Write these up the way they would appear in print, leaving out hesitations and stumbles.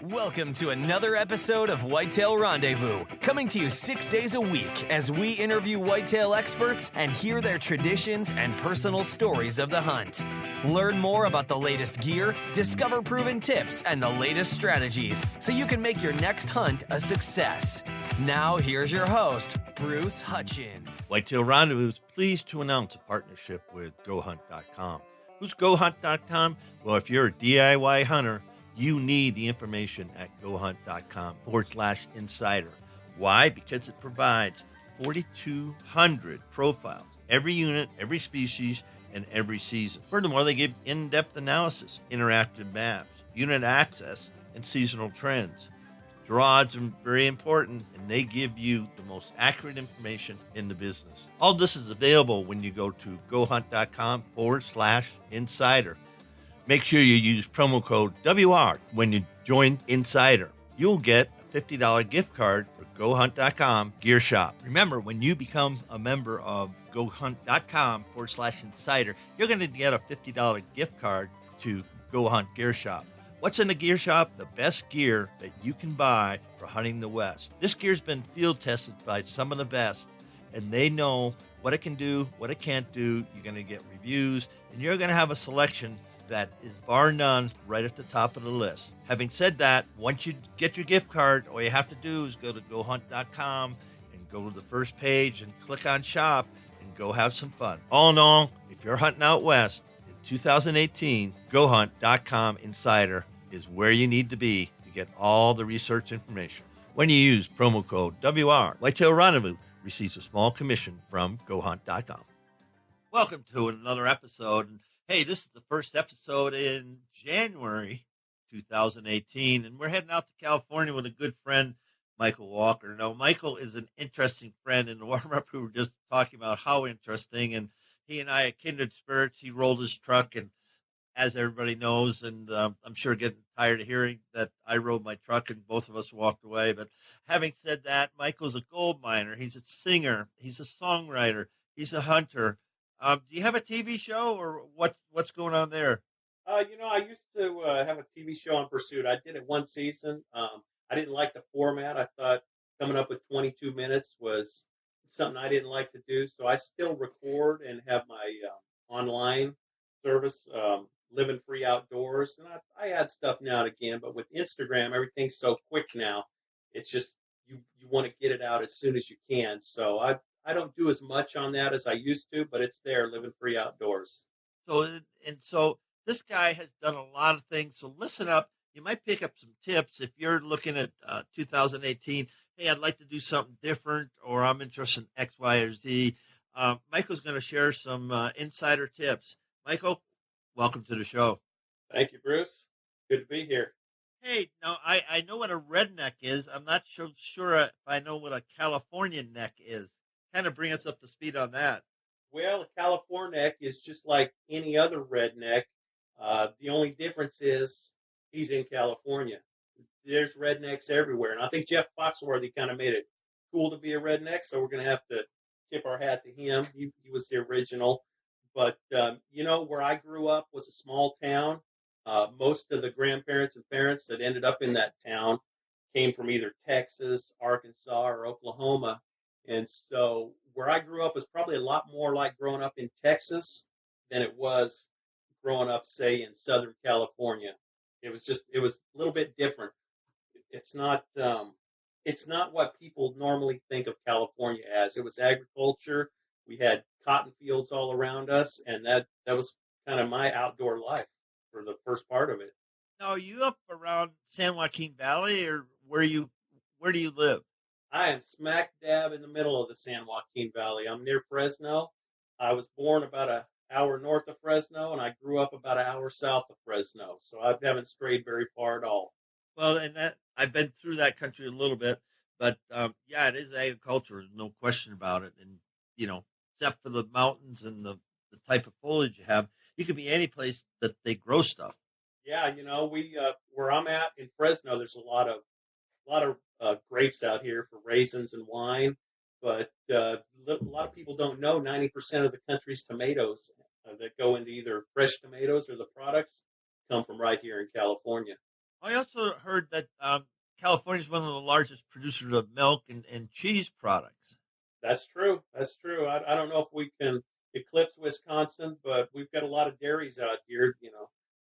Welcome to another episode of Whitetail Rendezvous, coming to you 6 days a week as we interview whitetail experts and hear their traditions and personal stories of the hunt. Learn more about the latest gear, discover proven tips, and the latest strategies so you can make your next hunt a success. Now, here's your host, Bruce Hutchin. Whitetail Rendezvous is pleased to announce a partnership with GoHunt.com. Who's GoHunt.com? Well, if you're a DIY hunter, you need the information at GoHunt.com/insider. Why? Because it provides 4,200 profiles, every unit, every species, and every season. Furthermore, they give in-depth analysis, interactive maps, unit access, and seasonal trends. Draws are very important, and they give you the most accurate information in the business. All this is available when you go to GoHunt.com/insider. Make sure you use promo code WR when you join Insider. You'll get a $50 gift card for GoHunt.com Gear Shop. Remember, when you become a member of GoHunt.com/insider, you're going to get a $50 gift card to Go Hunt Gear Shop. What's in the gear shop? The best gear that you can buy for hunting the West. This gear's been field tested by some of the best, and they know what it can do, what it can't do. You're going to get reviews, and you're going to have a selection that is bar none right at the top of the list. Having said that, once you get your gift card, all you have to do is go to GoHunt.com and go to the first page and click on shop and go have some fun. All in all, if you're hunting out West in 2018, GoHunt.com Insider is where you need to be to get all the research information. When you use promo code WR, Whitetail Rendezvous receives a small commission from GoHunt.com. Welcome to another episode. And hey, this is the first episode in January 2018, and we're heading out to California with a good friend, Michael Walker. Now, Michael is an interesting friend. In the warm-up, we were just talking about how interesting, and he and I are kindred spirits. He rolled his truck, and as everybody knows, and I'm sure getting tired of hearing that I rode my truck and both of us walked away. But having said that, Michael's a gold miner. He's a singer. He's a songwriter. He's a hunter. Do you have a TV show, or what's going on there? I used to have a TV show on Pursuit. I did it one season. I didn't like the format. I thought coming up with 22 minutes was something I didn't like to do. So I still record and have my online service, Livin Free Outdoors. And I add stuff now and again. But with Instagram, everything's so quick now. It's just you want to get it out as soon as you can. So I don't do as much on that as I used to, but it's there, Livin Free Outdoors. So this guy has done a lot of things. So listen up. You might pick up some tips if you're looking at 2018. Hey, I'd like to do something different, or I'm interested in X, Y, or Z. Michael's going to share some insider tips. Michael, welcome to the show. Thank you, Bruce. Good to be here. Hey, now I know what a redneck is. I'm not sure if I know what a California neck is. Kind of bring us up to speed on that. Well, a Californeck is just like any other redneck. The only difference is he's in California. There's rednecks everywhere. And I think Jeff Foxworthy kind of made it cool to be a redneck, so we're going to have to tip our hat to him. He was the original. But, where I grew up was a small town. Most of the grandparents and parents that ended up in that town came from either Texas, Arkansas, or Oklahoma. And so where I grew up was probably a lot more like growing up in Texas than it was growing up, say, in Southern California. It was a little bit different. It's not what people normally think of California as. It was agriculture. We had cotton fields all around us, and that was kind of my outdoor life for the first part of it. Now, are you up around San Joaquin Valley, or where do you live? I am smack dab in the middle of the San Joaquin Valley. I'm near Fresno. I was born about an hour north of Fresno, and I grew up about an hour south of Fresno. So I haven't strayed very far at all. Well, and that I've been through that country a little bit, but yeah, it is agriculture. There's no question about it. And, except for the mountains and the type of foliage you have, you could be any place that they grow stuff. Yeah, we where I'm at in Fresno, there's a lot of grapes out here for raisins and wine, but a lot of people don't know 90% of the country's tomatoes that go into either fresh tomatoes or the products come from right here in California. I also heard that California is one of the largest producers of milk and cheese products. That's true. That's true. I don't know if we can eclipse Wisconsin, but we've got a lot of dairies out here.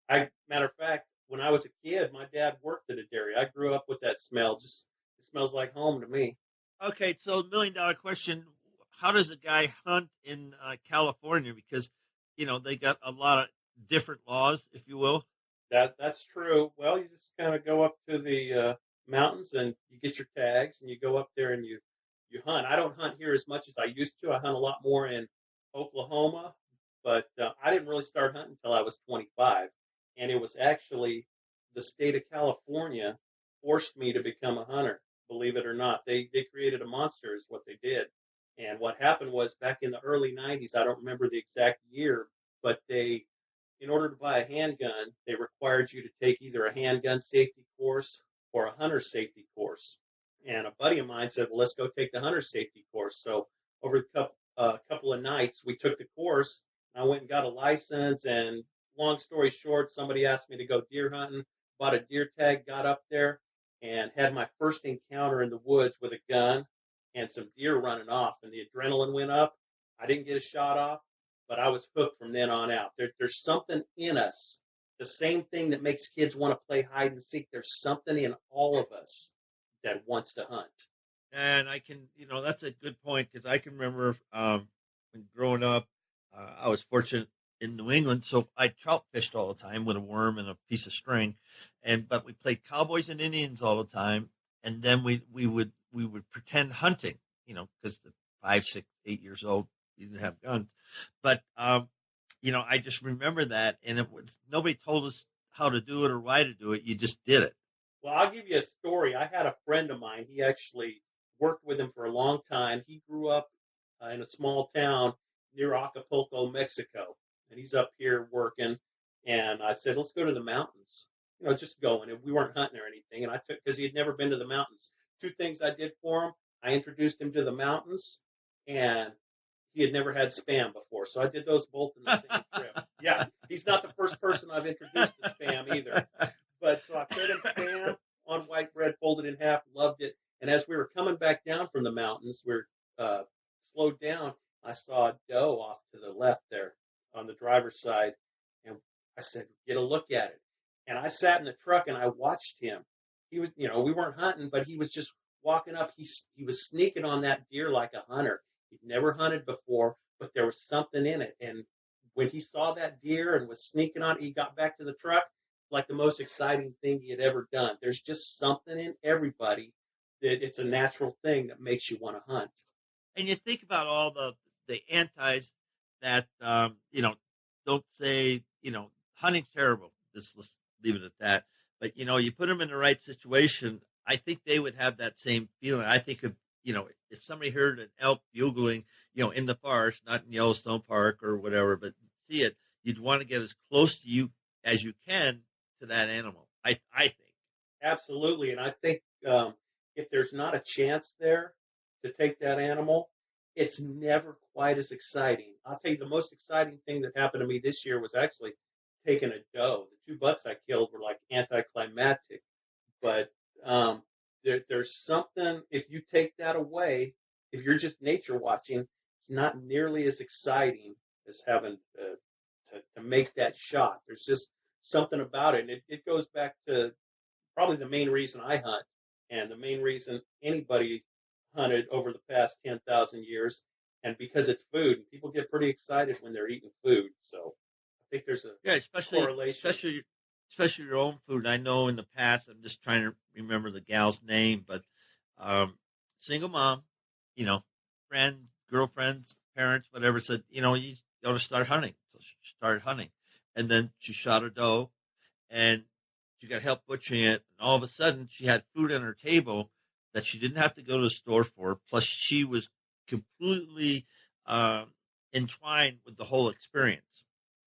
Matter of fact, when I was a kid, my dad worked at a dairy. I grew up with that smell. Just it smells like home to me. Okay, so $1 million question: how does a guy hunt in California? Because they got a lot of different laws, if you will. That's true. Well, you just kind of go up to the mountains and you get your tags and you go up there and you hunt. I don't hunt here as much as I used to. I hunt a lot more in Oklahoma, but I didn't really start hunting until I was 25, and it was actually the state of California forced me to become a hunter. Believe it or not, they created a monster, is what they did. And what happened was back in the early 90s. I don't remember the exact year, but in order to buy a handgun, they required you to take either a handgun safety course or a hunter safety course. And a buddy of mine said, "Well, let's go take the hunter safety course." So over couple of nights, we took the course. I went and got a license. And long story short, somebody asked me to go deer hunting. Bought a deer tag, got up there, and had my first encounter in the woods with a gun and some deer running off. And the adrenaline went up. I didn't get a shot off, but I was hooked from then on out. There's something in us, the same thing that makes kids want to play hide and seek. There's something in all of us that wants to hunt. And that's a good point because I can remember when growing up, I was fortunate in New England, so I trout fished all the time with a worm and a piece of string, but we played cowboys and Indians all the time, and then we would pretend hunting, because 5, 6, 8 years old, you didn't have guns, but I just remember that, and it was nobody told us how to do it or why to do it. You just did it. Well, I'll give you a story. I had a friend of mine. He actually worked with him for a long time. He grew up in a small town near Acapulco, Mexico, and he's up here working. And I said, "Let's go to the mountains." Just going. And we weren't hunting or anything. And I took because he had never been to the mountains. Two things I did for him: I introduced him to the mountains, and he had never had spam before. So I did those both in the same trip. Yeah, he's not the first person I've introduced to spam either. But so I fed him spam on white bread, folded in half, loved it. And as we were coming back down from the mountains, we're slowed down. I saw a doe off to the left there on the driver's side. And I said, "Get a look at it." And I sat in the truck and I watched him. He was, we weren't hunting, but he was just walking up. He was sneaking on that deer like a hunter. He'd never hunted before, but there was something in it. And when he saw that deer and was sneaking on it, he got back to the truck like the most exciting thing he had ever done. There's just something in everybody that it's a natural thing that makes you want to hunt. And you think about all the antis that don't say hunting's terrible. Let's leave it at that. But you put them in the right situation, I think they would have that same feeling. I think if somebody heard an elk bugling, in the forest, not in Yellowstone Park or whatever, but see it, you'd want to get as close to you as you can to that animal. I think. Absolutely. And I think if there's not a chance there to take that animal, it's never quite as exciting. I'll tell you the most exciting thing that happened to me this year was actually taking a doe. The two bucks I killed were like anticlimactic, but there's something, if you take that away, if you're just nature watching, it's not nearly as exciting as having to make that shot. There's just something about it. And it goes back to probably the main reason I hunt and the main reason anybody hunted over the past 10,000 years. And because it's food, and people get pretty excited when they're eating food. So I think there's a correlation. Especially your own food. I know in the past, I'm just trying to remember the gal's name, but single mom, friends, girlfriends, parents, whatever, said, you ought to start hunting. So she started hunting. And then she shot a doe, and she got help butchering it. And all of a sudden, she had food on her table that she didn't have to go to the store for. Plus, she was completely entwined with the whole experience.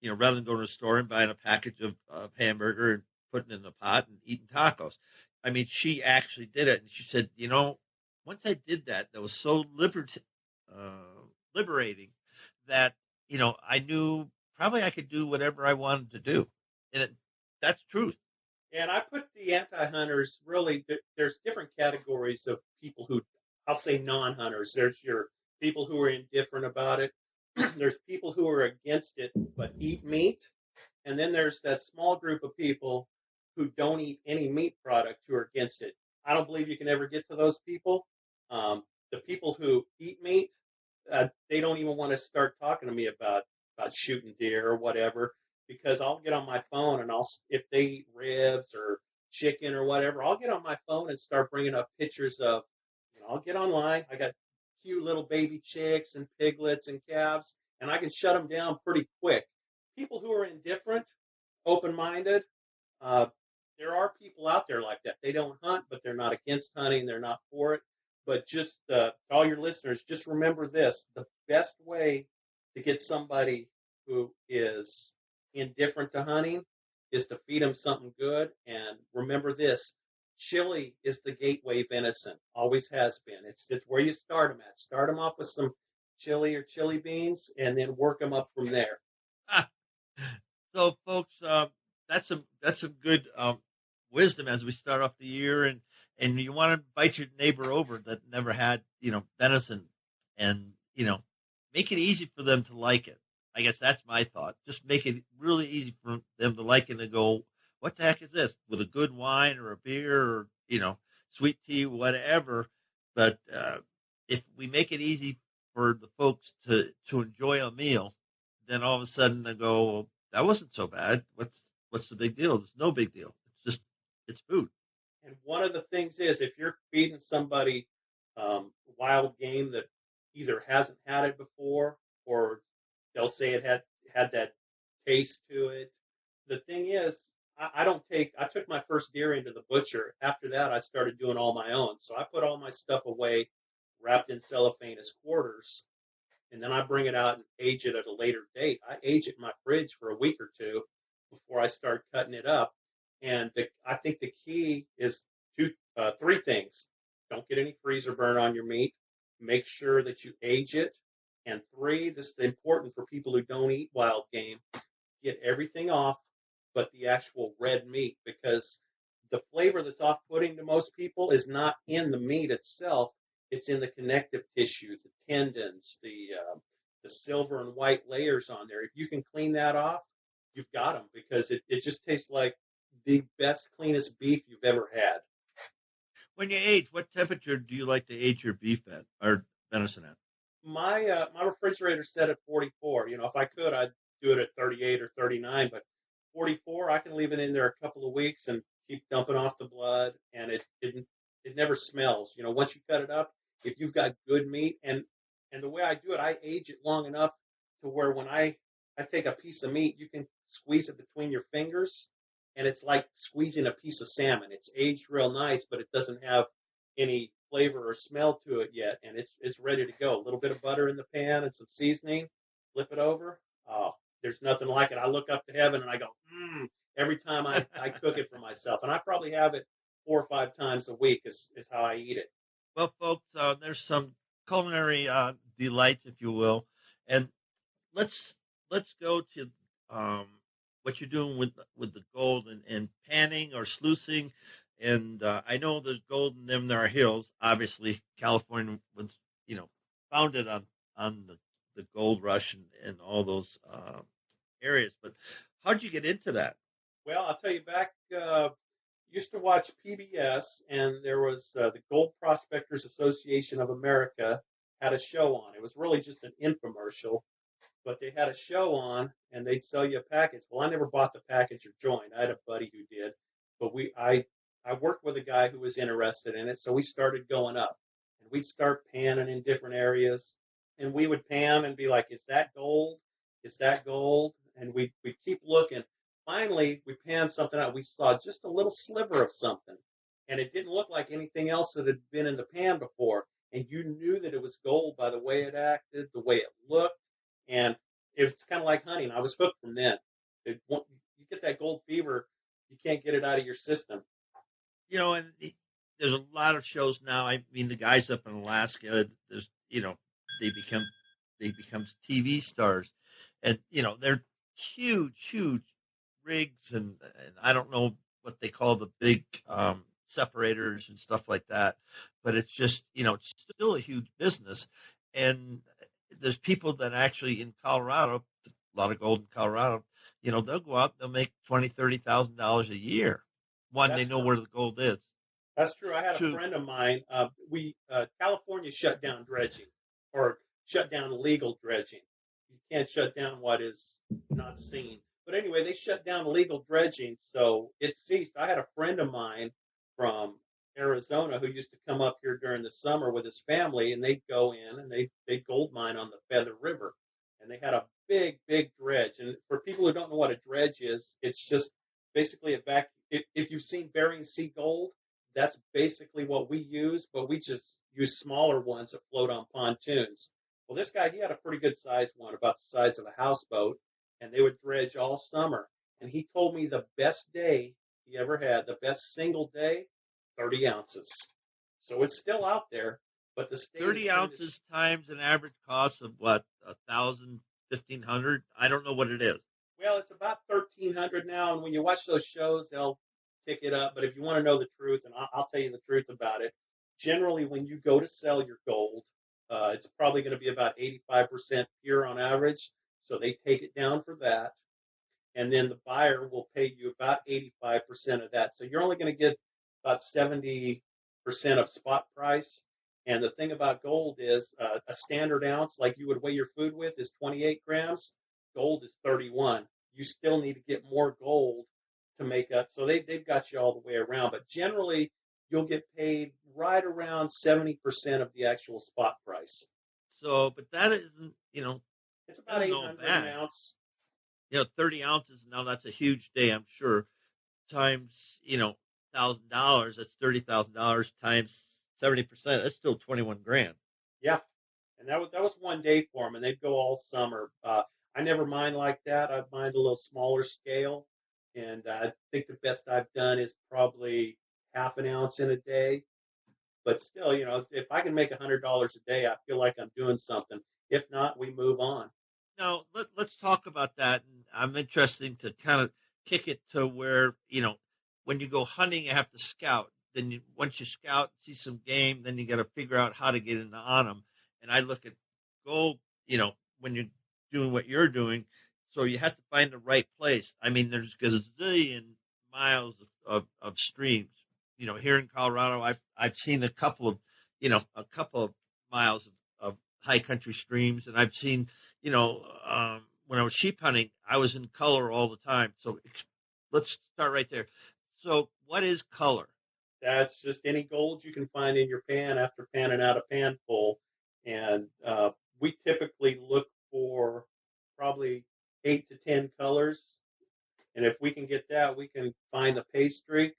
Rather than going to the store and buying a package of hamburger and putting it in a pot and eating tacos. I mean, she actually did it. And she said, once I did that, that was so liberating that, I knew probably I could do whatever I wanted to do. And that's truth. And I put the anti-hunters really. There's different categories of people who, I'll say, non-hunters. There's your people who are indifferent about it. There's people who are against it but eat meat, and then there's that small group of people who don't eat any meat product who are against it. I don't believe you can ever get to those people. The people who eat meat, they don't even want to start talking to me about shooting deer or whatever, because I'll get on my phone and if they eat ribs or chicken or whatever, I'll get on my phone and start bringing up pictures of, I'll get online. I got cute little baby chicks and piglets and calves, and I can shut them down pretty quick. People who are indifferent, open-minded, uh, there are people out there like that. They don't hunt, but they're not against hunting. They're not for it. But just all your listeners, just remember this: the best way to get somebody who is indifferent to hunting is to feed them something good. And remember this: chili is the gateway venison. Always has been. It's where you start them at. Start them off with some chili or chili beans, and then work them up from there. So, folks, that's some good wisdom as we start off the year, and you want to invite your neighbor over that never had venison, and make it easy for them to like it. I guess that's my thought. Just make it really easy for them to like it and go, what the heck is this? With a good wine or a beer or sweet tea, whatever. But if we make it easy for the folks to enjoy a meal, then all of a sudden they go, well, that wasn't so bad. What's the big deal? There's no big deal. It's food. And one of the things is, if you're feeding somebody wild game that either hasn't had it before, or they'll say it had that taste to it. The thing is, I don't take. I took my first deer into the butcher. After that, I started doing all my own. So I put all my stuff away, wrapped in cellophane as quarters, and then I bring it out and age it at a later date. I age it in my fridge for a week or two before I start cutting it up. And I think the key is three things: don't get any freezer burn on your meat. Make sure that you age it. And three, this is important for people who don't eat wild game: get everything off but the actual red meat, because the flavor that's off-putting to most people is not in the meat itself. It's in the connective tissues, the tendons, the silver and white layers on there. If you can clean that off, you've got them, because it just tastes like the best, cleanest beef you've ever had. When you age, what temperature do you like to age your beef at or venison at? My refrigerator's set at 44. If I could, I'd do it at 38 or 39, but 44, I can leave it in there a couple of weeks and keep dumping off the blood, and it never smells. Once you cut it up, if you've got good meat, and the way I do it, I age it long enough to where when I take a piece of meat, you can squeeze it between your fingers, and it's like squeezing a piece of salmon. It's aged real nice, but it doesn't have any flavor or smell to it yet, and it's ready to go. A little bit of butter in the pan and some seasoning, flip it over. Oh, there's nothing like it. I look up to heaven and I go, every time I cook it for myself. And I probably have it 4 or 5 times a week is how I eat it. Well, folks, there's some culinary delights, if you will, and let's go to what you're doing with the gold and panning or sluicing. And I know there's gold in them there are hills. Obviously, California was founded on the gold rush and all those areas. But how'd you get into that? Well, I'll tell you, back used to watch PBS, and there was the Gold Prospectors Association of America had a show on. It was really just an infomercial, but they had a show on, and they'd sell you a package. Well, I never bought the package or joined. I had a buddy who did, but I worked with a guy who was interested in it, so we started going up, and we'd start panning in different areas, and we would pan and be like, "Is that gold? Is that gold?" And we'd keep looking. Finally, we panned something out. We saw just a little sliver of something, and it didn't look like anything else that had been in the pan before. And you knew that it was gold by the way it acted, the way it looked, and it's kind of like hunting. I was hooked from then. You get that gold fever, you can't get it out of your system. And there's a lot of shows now. I mean, the guys up in Alaska, there's they become TV stars, and they're huge rigs, and I don't know what they call the big separators and stuff like that. But it's just, it's still a huge business. And there's people that actually in Colorado, a lot of gold in Colorado, they'll go out, they'll make $20,000-$30,000 a year. One, they That's know true. where the gold is. That's true. I had a Two, friend of mine. California shut down dredging, or shut down legal dredging. You can't shut down what is not seen. But anyway, they shut down legal dredging, so it ceased. I had a friend of mine from Arizona who used to come up here during the summer with his family, and they'd go in and they'd gold mine on the Feather River, and they had a big dredge. And for people who don't know what a dredge is, it's just basically a vacuum. If you've seen Bering Sea gold, that's basically what we use, but we just use smaller ones that float on pontoons. Well, this guy, he had a pretty good sized one, about the size of a houseboat, and they would dredge all summer. And he told me the best day he ever had, the best single day, 30 ounces. So it's still out there, but the state 30 ounces times an average cost of what, 1,000, 1,500? I don't know what it is. Well, it's about 1,300 now, and when you watch those shows, they'll kick it up. But if you want to know the truth, and I'll tell you the truth about it, generally when you go to sell your gold, it's probably going to be about 85% pure on average. So they take it down for that. And then the buyer will pay you about 85% of that. So you're only going to get about 70% of spot price. And the thing about gold is a standard ounce, like you would weigh your food with, is 28 grams. Gold is 31. You still need to get more gold to make up. So they've got you all the way around. But generally, you'll get paid right around 70% of the actual spot price. So, but that isn't, it's about 800 an ounce. 30 ounces. Now that's a huge day, I'm sure. Times, $1,000. That's $30,000 times 70%. That's still 21 grand. Yeah, and that was one day for them, and they'd go all summer. I never mined like that. I mined a little smaller scale, and I think the best I've done is probably half an ounce in a day. But still, if I can make $100 a day, I feel like I'm doing something. If not, we move on. Now, let's talk about that. And I'm interested to kind of kick it to where, when you go hunting, you have to scout. Then once you scout, see some game, then you got to figure out how to get on them. And I look at gold, when you're doing what you're doing. So you have to find the right place. I mean, there's a gazillion miles of streams. Here in Colorado, I've seen a couple of miles of high country streams, and I've seen, when I was sheep hunting, I was in color all the time. So let's start right there. So what is color? That's just any gold you can find in your pan after panning out a pan full. And we typically look for probably 8 to 10 colors. And if we can get that, we can find the pay streak.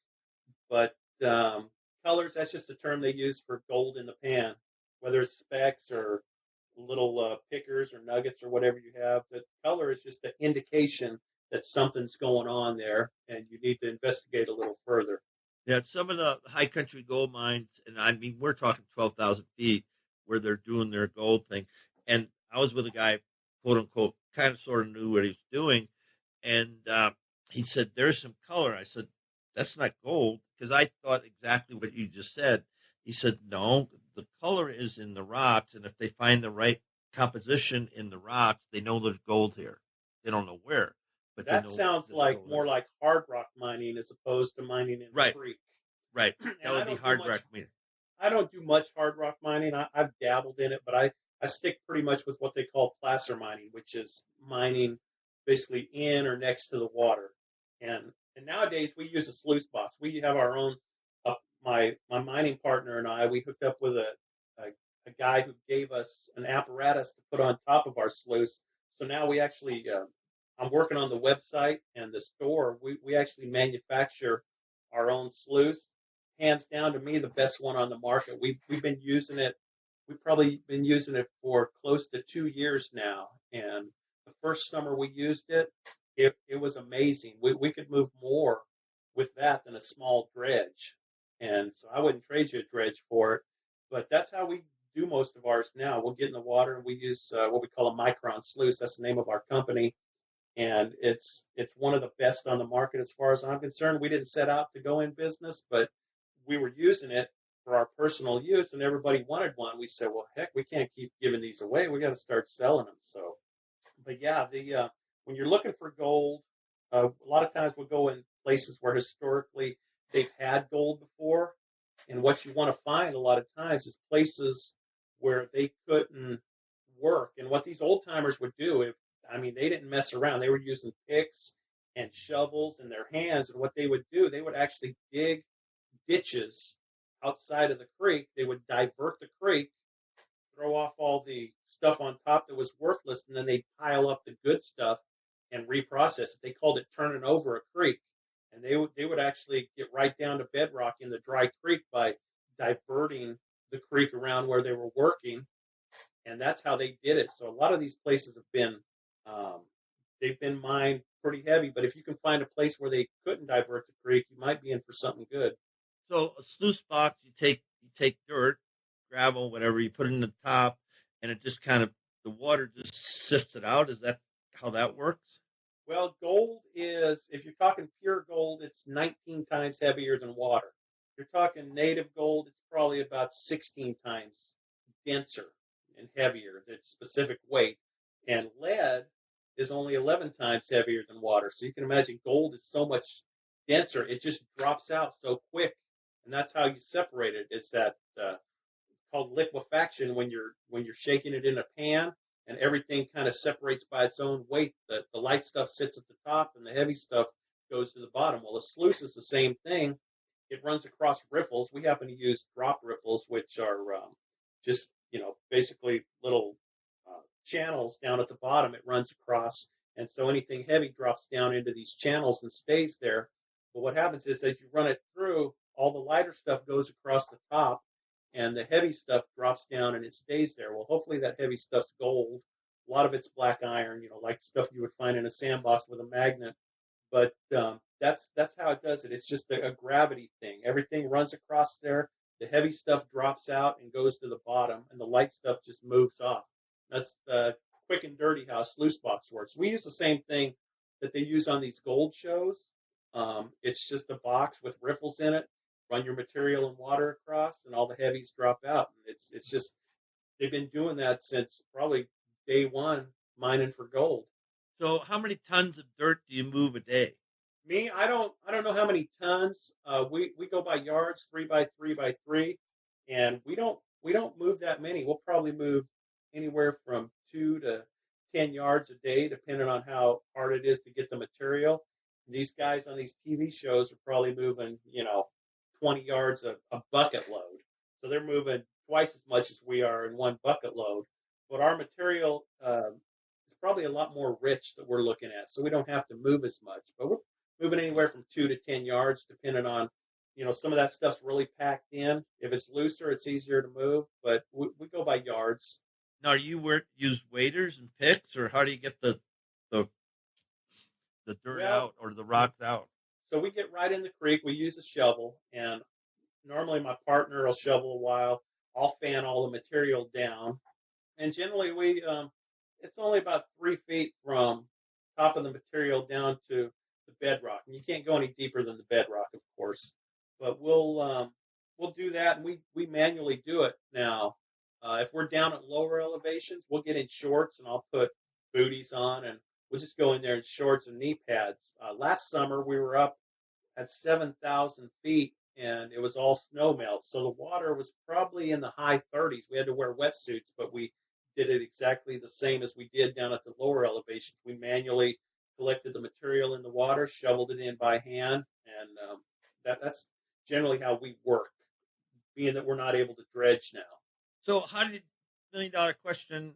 But colors, that's just a term they use for gold in the pan, whether it's specks or little pickers or nuggets or whatever you have. The color is just an indication that something's going on there, and you need to investigate a little further. Yeah, some of the high country gold mines, and I mean, we're talking 12,000 feet where they're doing their gold thing. And I was with a guy, quote unquote, kind of sort of knew what he was doing. And he said, there's some color. I said, that's not gold, because I thought exactly what you just said. He said, no, the color is in the rocks. And if they find the right composition in the rocks, they know there's gold here. They don't know where. But that sounds like more like hard rock mining as opposed to mining in a creek. Right. That would be hard rock mining. I don't do much hard rock mining. I've dabbled in it, but I stick pretty much with what they call placer mining, which is mining basically in or next to the water. And nowadays we use a sluice box. We have our own. My mining partner and I, we hooked up with a guy who gave us an apparatus to put on top of our sluice. So now we actually. I'm working on the website and the store. We actually manufacture our own sluice. Hands down, to me, the best one on the market. We've been using it. We've probably been using it for close to 2 years now. And the first summer we used it, it was amazing. We could move more with that than a small dredge. And so I wouldn't trade you a dredge for it. But that's how we do most of ours now. We'll get in the water and we use what we call a micron sluice. That's the name of our company. and it's one of the best on the market as far as I'm concerned. We didn't set out to go in business, but we were using it for our personal use, and everybody wanted one. We said, well, heck, we can't keep giving these away. We got to start selling them. So, but yeah, the when you're looking for gold, a lot of times we'll go in places where historically they've had gold before, and what you want to find a lot of times is places where they couldn't work. And what these old timers would do, they didn't mess around. They were using picks and shovels in their hands, and what they would do, they would actually dig ditches outside of the creek. They would divert the creek, throw off all the stuff on top that was worthless, and then they'd pile up the good stuff and reprocess it. They called it turning over a creek. And they would actually get right down to bedrock in the dry creek by diverting the creek around where they were working, and that's how they did it. So a lot of these places have been they've been mined pretty heavy. But if you can find a place where they couldn't divert the creek, you might be in for something good. So a sluice box, you take dirt, gravel, whatever, you put it in the top, and it just kind of, the water just sifts it out. Is that how that works? Well, gold is, if you're talking pure gold, it's 19 times heavier than water. If you're talking native gold, it's probably about 16 times denser and heavier, the specific weight. And lead is only 11 times heavier than water. So you can imagine gold is so much denser, it just drops out so quick. And that's how you separate it. It's that called liquefaction when you're shaking it in a pan, and everything kind of separates by its own weight. The light stuff sits at the top, and the heavy stuff goes to the bottom. Well, a sluice is the same thing. It runs across riffles. We happen to use drop riffles, which are just basically little channels down at the bottom. It runs across, and so anything heavy drops down into these channels and stays there. But what happens is, as you run it through, all the lighter stuff goes across the top, and the heavy stuff drops down and it stays there. Well, hopefully that heavy stuff's gold. A lot of it's black iron, like stuff you would find in a sandbox with a magnet. But that's how it does it. It's just a gravity thing. Everything runs across there. The heavy stuff drops out and goes to the bottom, and the light stuff just moves off. That's the quick and dirty how a sluice box works. We use the same thing that they use on these gold shows. It's just a box with riffles in it. Run your material and water across, and all the heavies drop out. It's just, they've been doing that since probably day one, mining for gold. So how many tons of dirt do you move a day? Me, I don't know how many tons. We go by yards, 3 by 3 by 3, and we don't move that many. We'll probably move anywhere from 2 to 10 yards a day, depending on how hard it is to get the material. And these guys on these TV shows are probably moving, 20 yards a bucket load. So they're moving twice as much as we are in one bucket load. But our material is probably a lot more rich that we're looking at, so we don't have to move as much. But we're moving anywhere from 2 to 10 yards, depending on, some of that stuff's really packed in. If it's looser, it's easier to move, but we go by yards. Now, do you use waders and picks, or how do you get the dirt out or the rocks out? So we get right in the creek. We use a shovel, and normally my partner will shovel a while. I'll fan all the material down, and generally it's only about 3 feet from top of the material down to the bedrock, and you can't go any deeper than the bedrock, of course. But we'll do that, and we manually do it now. If we're down at lower elevations, we'll get in shorts, and I'll put booties on, and we'll just go in there in shorts and knee pads. Last summer, we were up at 7,000 feet, and it was all snow melt. So the water was probably in the high 30s. We had to wear wetsuits, but we did it exactly the same as we did down at the lower elevations. We manually collected the material in the water, shoveled it in by hand, and that's generally how we work, being that we're not able to dredge now. So how do you, $1 million question,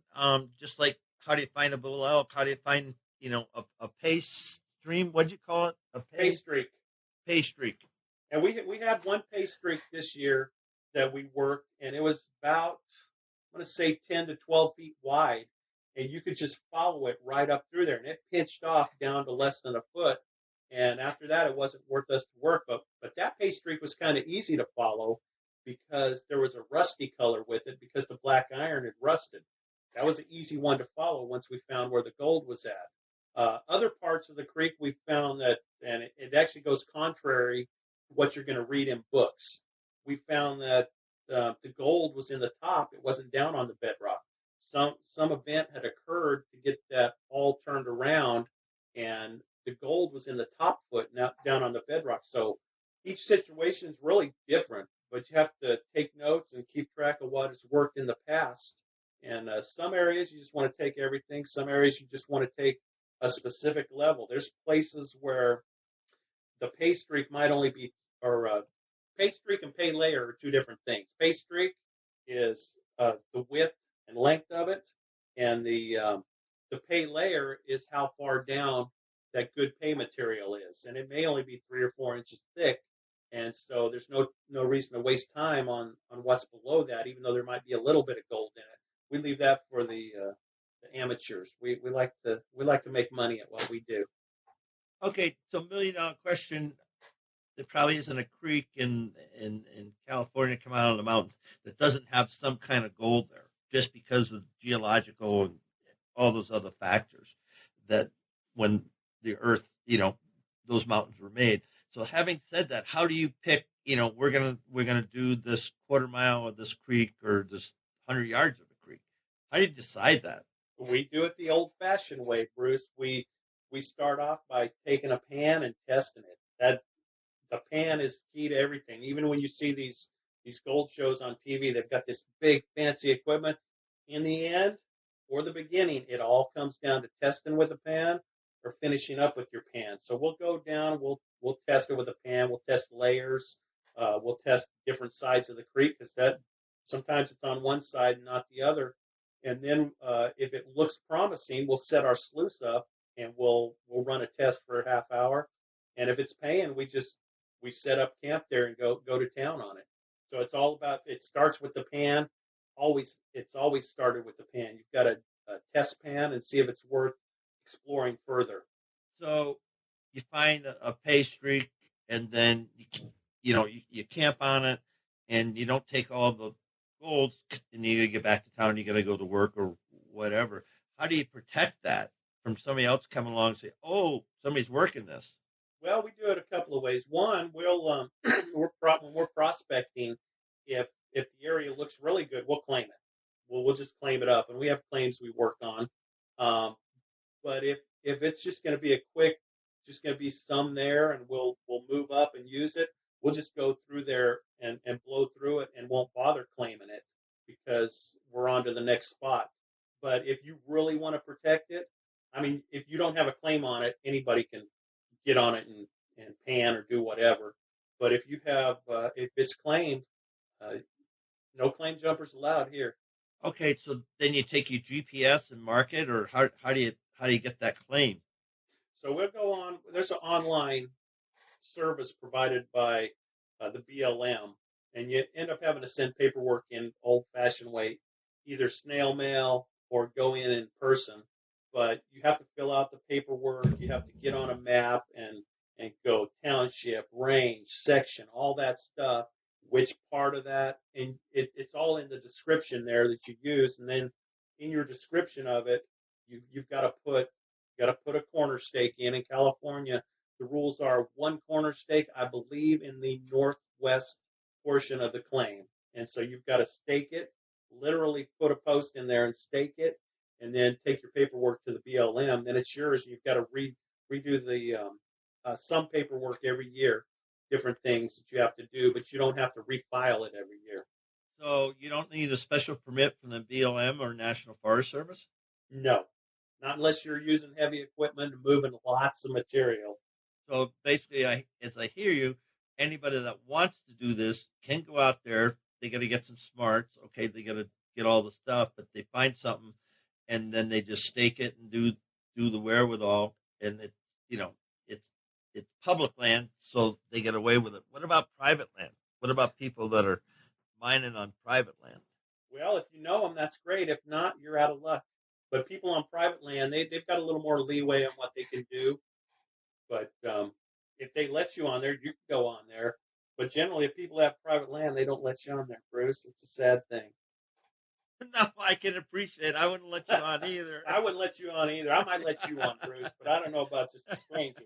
just like how do you find a bull elk? How do you find, a pay stream? What'd you call it? A pay streak. Pay streak. And we had one pay streak this year that we worked, and it was about, I'm going to say 10 to 12 feet wide, and you could just follow it right up through there, and it pinched off down to less than a foot. And after that, it wasn't worth us to work. But that pay streak was kind of easy to follow because there was a rusty color with it because the black iron had rusted. That was an easy one to follow once we found where the gold was at. Other parts of the creek, we found that, and it actually goes contrary to what you're going to read in books. We found that the gold was in the top; it wasn't down on the bedrock. Some event had occurred to get that all turned around, and the gold was in the top foot, not down on the bedrock. So each situation is really different, but you have to take notes and keep track of what has worked in the past. And some areas you just want to take everything. Some areas you just want to take a specific level. There's places where the pay streak might only be, or pay streak and pay layer are two different things. Pay streak is the width and length of it, and the pay layer is how far down that good pay material is, and it may only be 3 or 4 inches thick. And so there's no reason to waste time on what's below that, even though there might be a little bit of gold in it. We leave that for the amateurs. We like to make money at what we do. Okay, so $1 million question. There probably isn't a creek in California come out of the mountains that doesn't have some kind of gold there, just because of geological and all those other factors that when the earth, those mountains were made. So having said that, how do you pick, we're gonna do this quarter mile of this creek or this 100 yards of a creek? How do you decide that? We do it the old-fashioned way, Bruce. We start off by taking a pan and testing it. That the pan is key to everything. Even when you see these gold shows on TV, they've got this big fancy equipment. In the end, or the beginning, it all comes down to testing with a pan or finishing up with your pan. So we'll go down, we'll test it with a pan, we'll test layers, we'll test different sides of the creek, because that sometimes it's on one side and not the other. And then if it looks promising, we'll set our sluice up and we'll run a test for a half hour. And if it's paying, we set up camp there and go to town on it. So it's all about, it starts with the pan. It's always started with the pan. You've got a test pan and see if it's worth exploring further. So you find a pay streak, and then you camp on it, and you don't take all the golds, and you gotta get back to town. You got to go to work or whatever. How do you protect that from somebody else coming along and say, "Oh, somebody's working this"? Well, we do it a couple of ways. One, we'll when we're prospecting, if the area looks really good, we'll claim it. We'll just claim it up, and we have claims we work on. Um, but if it's just going to be a quick, just going to be some there, and we'll move up and use it, we'll just go through there and blow through it, and won't bother claiming it because we're on to the next spot. But if you really want to protect it, I mean, if you don't have a claim on it, anybody can get on it and pan or do whatever. But if you have, if it's claimed, uh, no claim jumpers allowed here. Okay, so then you take your GPS and mark it, or how do you get that claim? So we'll go on. There's an online service provided by the BLM, and you end up having to send paperwork in old-fashioned way, either snail mail or go in person. But you have to fill out the paperwork. You have to get on a map and go township, range, section, all that stuff. Which part of that, and it's all in the description there that you use, and then in your description of it, you've got to put a corner stake in. In California, the rules are one corner stake, I believe, in the northwest portion of the claim. And so you've got to stake it, literally put a post in there and stake it, and then take your paperwork to the BLM. Then it's yours. You've got to redo the some paperwork every year, different things that you have to do, but you don't have to refile it every year. So you don't need a special permit from the BLM or National Forest Service? No, not unless you're using heavy equipment and moving lots of material. So basically, as I hear you, anybody that wants to do this can go out there. They got to get some smarts. Okay, they got to get all the stuff, but they find something, and then they just stake it and do the wherewithal. And it's public land, so they get away with it. What about private land? What about people that are mining on private land? Well, if you know them, that's great. If not, you're out of luck. But people on private land, they've got a little more leeway on what they can do. But if they let you on there, you can go on there. But generally, if people have private land, they don't let you on there, Bruce. It's a sad thing. No, I can appreciate. I wouldn't let you on either. I wouldn't let you on either. I might let you on, Bruce, but I don't know about just a stranger.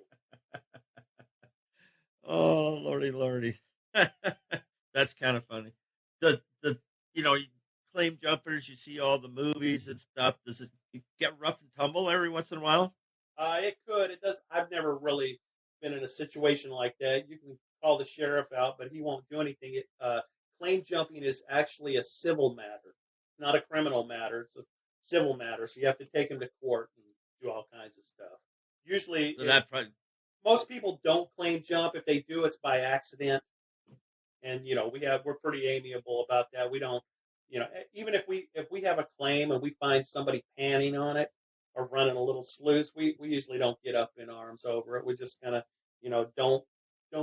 Oh, lordy, lordy. That's kind of funny. The you know, claim jumpers, you see all the movies and stuff. Does it get rough and tumble every once in a while? It could. It does. I've never really been in a situation like that. You can call the sheriff out, but he won't do anything. Claim jumping is actually a civil matter, not a criminal matter. It's a civil matter, so you have to take him to court and do all kinds of stuff. Usually, So that probably, most people don't claim jump. If they do, it's by accident. And we're pretty amiable about that. We don't, even if we have a claim and we find somebody panning on it or running a little sluice, we usually don't get up in arms over it. We just kind of don't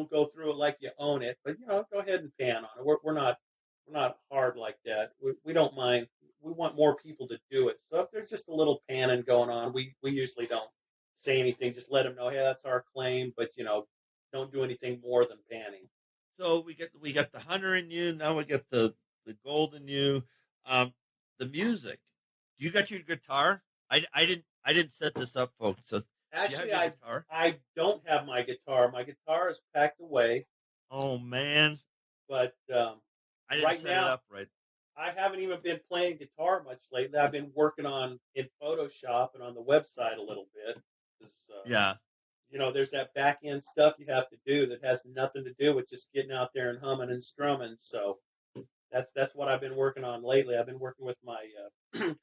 go through it like you own it, but go ahead and pan on it. We're not hard like that. We don't mind. We want more people to do it. So if there's just a little panning going on, we usually don't say anything. Just let them know, hey, that's our claim, but don't do anything more than panning. so we got the hunter in you. Now we got the gold in you. The music. You got your guitar? I didn't set this up, folks. So do you have Actually, your I guitar? I don't have my guitar. My guitar is packed away, Oh man, but I didn't right set it now up right. I haven't even been playing guitar much lately. I've been working on in Photoshop and on the website a little bit. 'Cause, Yeah. there's that back end stuff you have to do that has nothing to do with just getting out there and humming and strumming. So that's what I've been working on lately. I've been working with my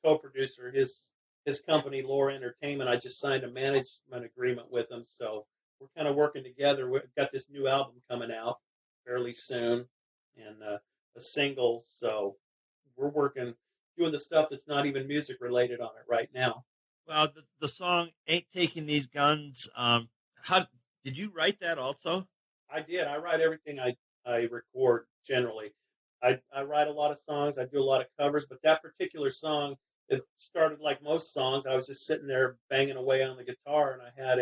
co-producer, his company, Lore Entertainment. I just signed a management agreement with him, so we're kind of working together. We've got this new album coming out fairly soon, and a single. So we're doing the stuff that's not even music related on it right now. Well, the song "Ain't Taking These Guns." How did you write that also? I did. I write everything I record generally. I write a lot of songs. I do a lot of covers, but that particular song, it started like most songs. I was just sitting there banging away on the guitar, and I had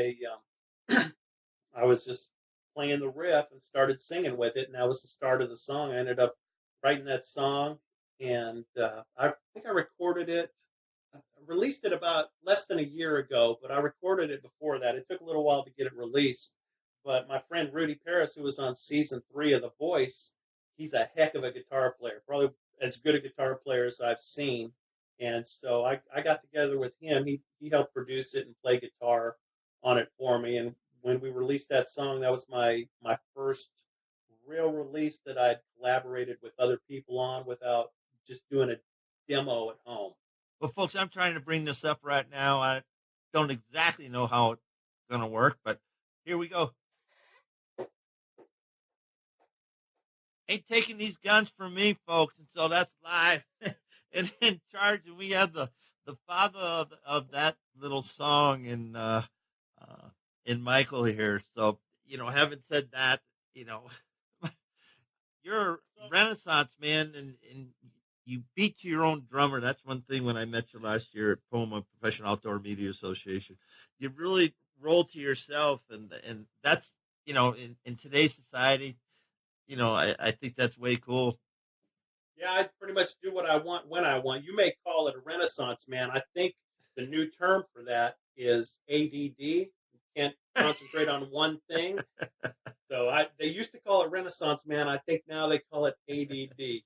I was just playing the riff and started singing with it, and that was the start of the song. I ended up writing that song, and I think I recorded it, released it about less than a year ago, but I recorded it before that. It took a little while to get it released, but my friend Rudy Paris, who was on season 3 of The Voice, he's a heck of a guitar player, probably as good a guitar player as I've seen. And so I got together with him. He helped produce it and play guitar on it for me. And when we released that song, that was my first real release that I'd collaborated with other people on without just doing a demo at home. Well, folks, I'm trying to bring this up right now. I don't exactly know how it's going to work, but here we go. Ain't taking these guns from me, folks, and so that's live and in charge. And we have the father of that little song in Michael here. So having said that, you're a Renaissance man, and you beat to your own drummer. That's one thing when I met you last year at POMA, Professional Outdoor Media Association. You really roll to yourself, and that's in today's society. I think that's way cool. Yeah, I pretty much do what I want when I want. You may call it a Renaissance man. I think the new term for that is ADD. You can't concentrate on one thing. So they used to call it Renaissance man. I think now they call it ADD.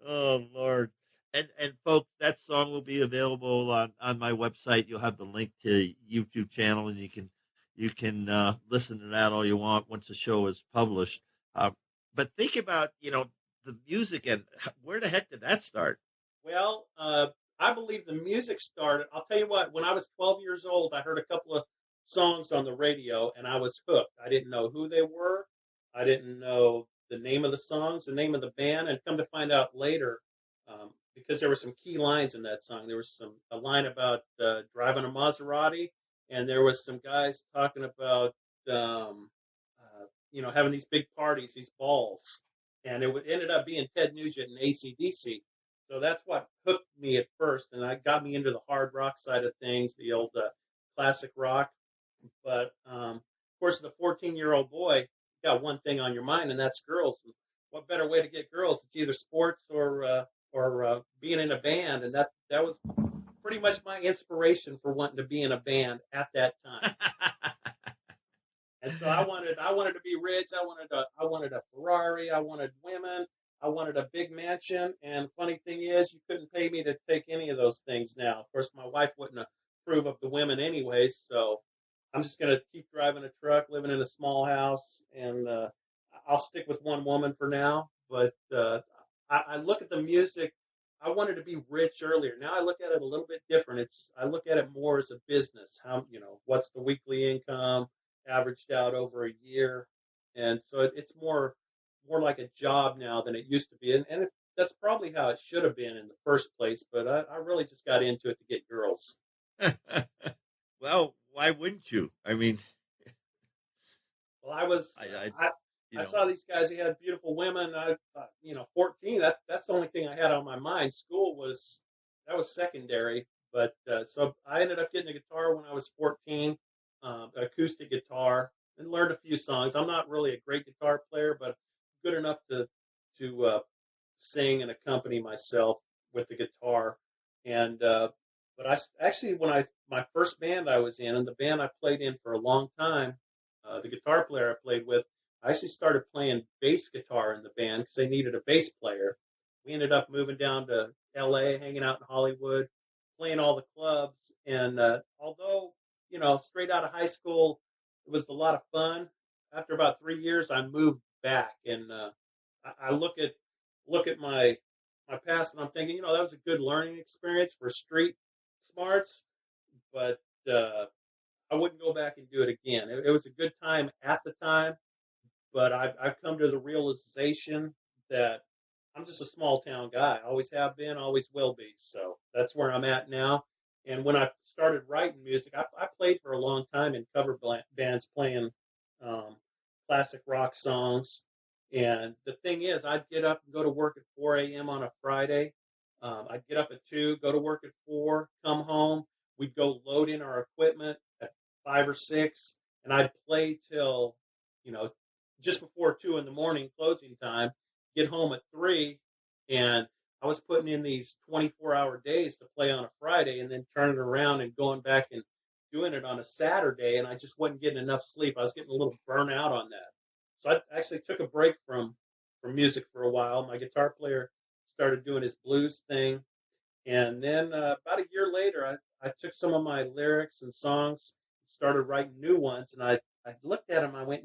Oh Lord. And folks, that song will be available on my website. You'll have the link to YouTube channel, and you can listen to that all you want once the show is published. But think about the music, and where the heck did that start? Well, I believe the music started. I'll tell you what. When I was 12 years old, I heard a couple of songs on the radio, and I was hooked. I didn't know who they were. I didn't know the name of the songs, the name of the band, and come to find out later, because there were some key lines in that song. There was a line about driving a Maserati, and there was some guys talking about having these big parties, these balls, and it ended up being Ted Nugent and AC/DC. So that's what hooked me at first, and I got me into the hard rock side of things, the old classic rock. But of course, the 14-year-old boy, you got one thing on your mind, and that's girls. And what better way to get girls? It's either sports or or being in a band, and that was pretty much my inspiration for wanting to be in a band at that time. And so I wanted to be rich. I wanted a Ferrari. I wanted women. I wanted a big mansion. And funny thing is, you couldn't pay me to take any of those things now. Of course, my wife wouldn't approve of the women anyway. So I'm just going to keep driving a truck, living in a small house, and I'll stick with one woman for now. But I look at the music. I wanted to be rich earlier. Now I look at it a little bit different. I look at it more as a business. What's the weekly income averaged out over a year, and so it's more like a job now than it used to be, and that's probably how it should have been in the first place. But I really just got into it to get girls. Well, why wouldn't you? I mean, Well, I saw these guys. They had beautiful women. I thought, 14. That's the only thing I had on my mind. School was secondary. But so I ended up getting a guitar when I was 14, acoustic guitar, and learned a few songs. I'm not really a great guitar player, but good enough to sing and accompany myself with the guitar. And but I actually, my first band I was in, and the band I played in for a long time, the guitar player I played with, I actually started playing bass guitar in the band because they needed a bass player. We ended up moving down to L.A., hanging out in Hollywood, playing all the clubs. And although, straight out of high school, it was a lot of fun. After about 3 years, I moved back, and I look at my past, and I'm thinking, that was a good learning experience for street smarts, but I wouldn't go back and do it again. It was a good time at the time, but I've come to the realization that I'm just a small town guy. I always have been, always will be. So that's where I'm at now. And when I started writing music, I played for a long time in cover bands playing um, classic rock songs. And the thing is, I'd get up and go to work at 4 a.m. on a Friday. I'd get up at 2, go to work at 4, come home. We'd go load in our equipment at 5 or 6, and I'd play till, you know, just before 2 in the morning, closing time, get home at 3, and I was putting in these 24-hour days to play on a Friday and then turning around and going back and doing it on a Saturday, and I just wasn't getting enough sleep. I was getting a little burnout on that. So I actually took a break from music for a while. My guitar player started doing his blues thing, and then about a year later, I took some of my lyrics and songs, started writing new ones, and I looked at them. I went,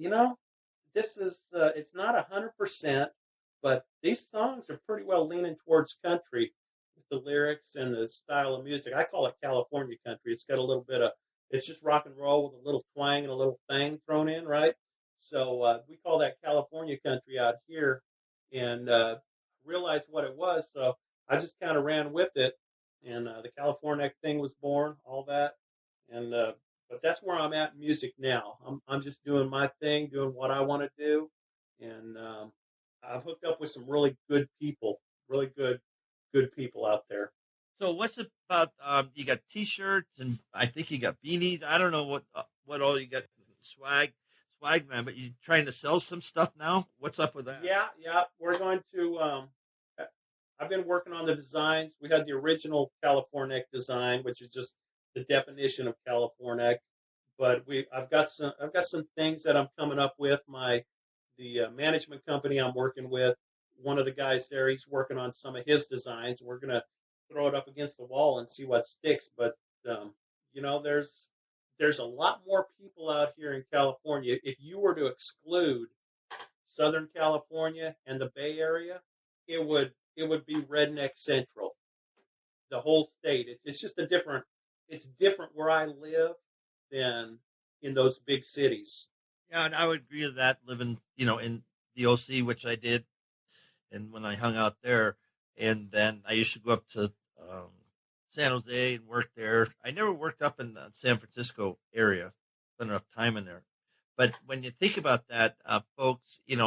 this is it's not 100%, but these songs are pretty well leaning towards country with the lyrics and the style of music. I call it California country. It's got a little bit of it's just rock and roll with a little twang and a little thing thrown in, right? So we call that California country out here, and realized what it was. So I just kind of ran with it, and the Californeck thing was born, all that, and but that's where I'm at in music now. I'm just doing my thing, doing what I want to do, and I've hooked up with some really good people, really good people out there. So what's it about? You got T-shirts, and I think you got beanies. I don't know what all you got, swag man. But you trying to sell some stuff now? What's up with that? Yeah, we're going to. I've been working on the designs. We had the original Californeck design, which is just the definition of Californeck. But I've got some things that I'm coming up with. The management company I'm working with, one of the guys there, he's working on some of his designs. We're gonna throw it up against the wall and see what sticks. But there's a lot more people out here in California. If you were to exclude Southern California and the Bay Area, it would be redneck central. The whole state. It's just it's different where I live than in those big cities. Yeah, and I would agree with that. Living, in the OC, which I did, and when I hung out there, and then I used to go up to San Jose and work there. I never worked up in the San Francisco area. Spent enough time in there. But when you think about that, folks, we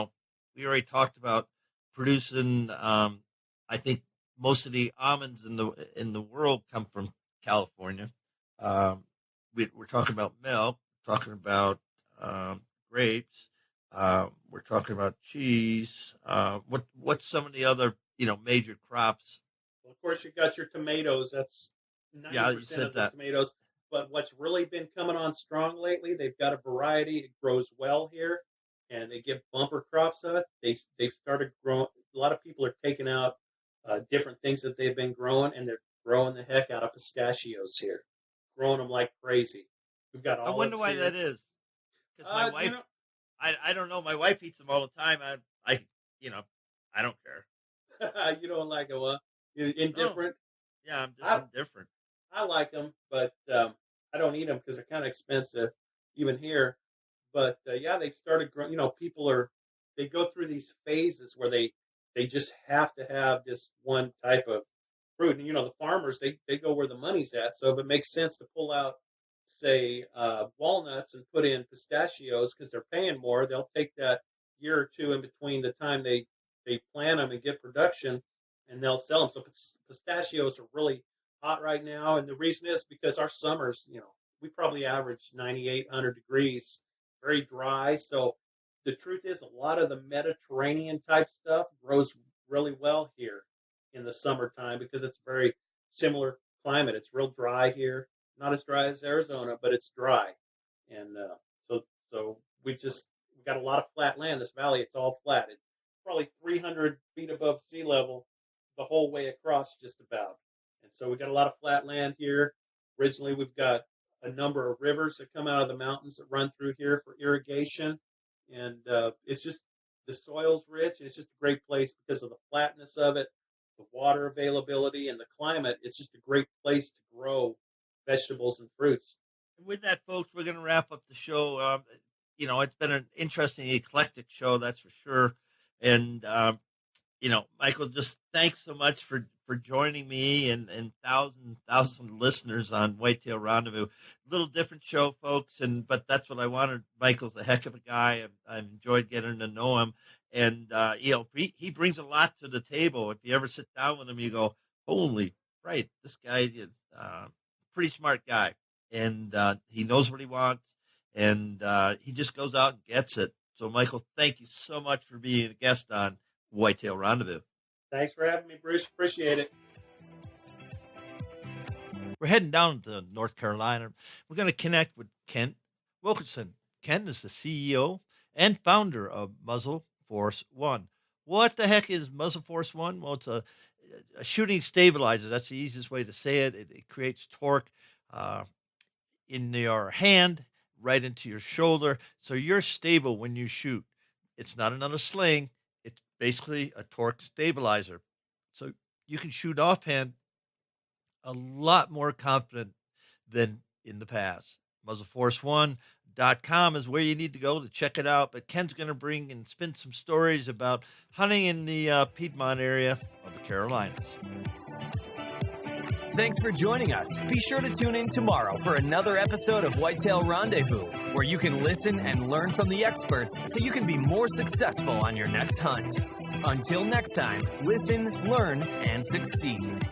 already talked about producing. I think most of the almonds in the world come from California. We're talking about milk, talking about grapes. We're talking about cheese. What's some of the other major crops of course, you got your tomatoes. That's Yeah, you 90% said of the that. tomatoes. But what's really been coming on strong lately, they've got a variety. It grows well here, and they give bumper crops of it. They've started growing. A lot of people are taking out different things that they've been growing, and they're growing the heck out of pistachios here, growing them like crazy. We've got I wonder olives why that here. is. Because my You wife, know, I don't know. My wife eats them all the time. I, you know, I don't care. you don't like them, huh? You're No, indifferent. yeah, I'm just I indifferent. I like them, but I don't eat them because they're kind of expensive, even here. But yeah, they started growing. People they go through these phases where they just have to have this one type of fruit. And the farmers they go where the money's at. So if it makes sense to pull out, say, walnuts and put in pistachios because they're paying more, they'll take that year or two in between the time they plant them and get production, and they'll sell them. So pistachios are really hot right now, and the reason is because our summers, we probably average 98, 100 degrees, very dry. So the truth is, a lot of the Mediterranean type stuff grows really well here in the summertime because it's a very similar climate. It's real dry here, not as dry as Arizona, but it's dry, and so we got a lot of flat land. This valley, it's all flat. It's probably 300 feet above sea level the whole way across, just about. And so we got a lot of flat land here. Originally, we've got a number of rivers that come out of the mountains that run through here for irrigation, and it's just the soil's rich. And it's just a great place because of the flatness of it, the water availability, and the climate. It's just a great place to grow vegetables and fruits. And with that, folks, we're going to wrap up the show. It's been an interesting, eclectic show, that's for sure. And Michael, just thanks so much for joining me and thousand listeners on Whitetail Rendezvous. A little different show, folks, but that's what I wanted. Michael's a heck of a guy. I've enjoyed getting to know him, and he brings a lot to the table. If you ever sit down with him, you go, "Holy right, this guy is a pretty smart guy, and he knows what he wants, and he just goes out and gets it." So, Michael, thank you so much for being a guest on Whitetail Rendezvous. Thanks for having me, Bruce. Appreciate it. We're heading down to North Carolina. We're going to connect with Kent Wilkinson. Kent is the CEO and founder of Muzzle Force One. What the heck is Muzzle Force One? Well, it's a shooting stabilizer. That's the easiest way to say it. It creates torque in your hand, right into your shoulder, so you're stable when you shoot. It's not another sling. It's basically a torque stabilizer. So you can shoot offhand a lot more confident than in the past. MuzzleForce1.com is where you need to go to check it out. But Ken's going to bring and spin some stories about hunting in the Piedmont area of the Carolinas. Thanks for joining us. Be sure to tune in tomorrow for another episode of Whitetail Rendezvous, where you can listen and learn from the experts so you can be more successful on your next hunt. Until next time, listen, learn, and succeed.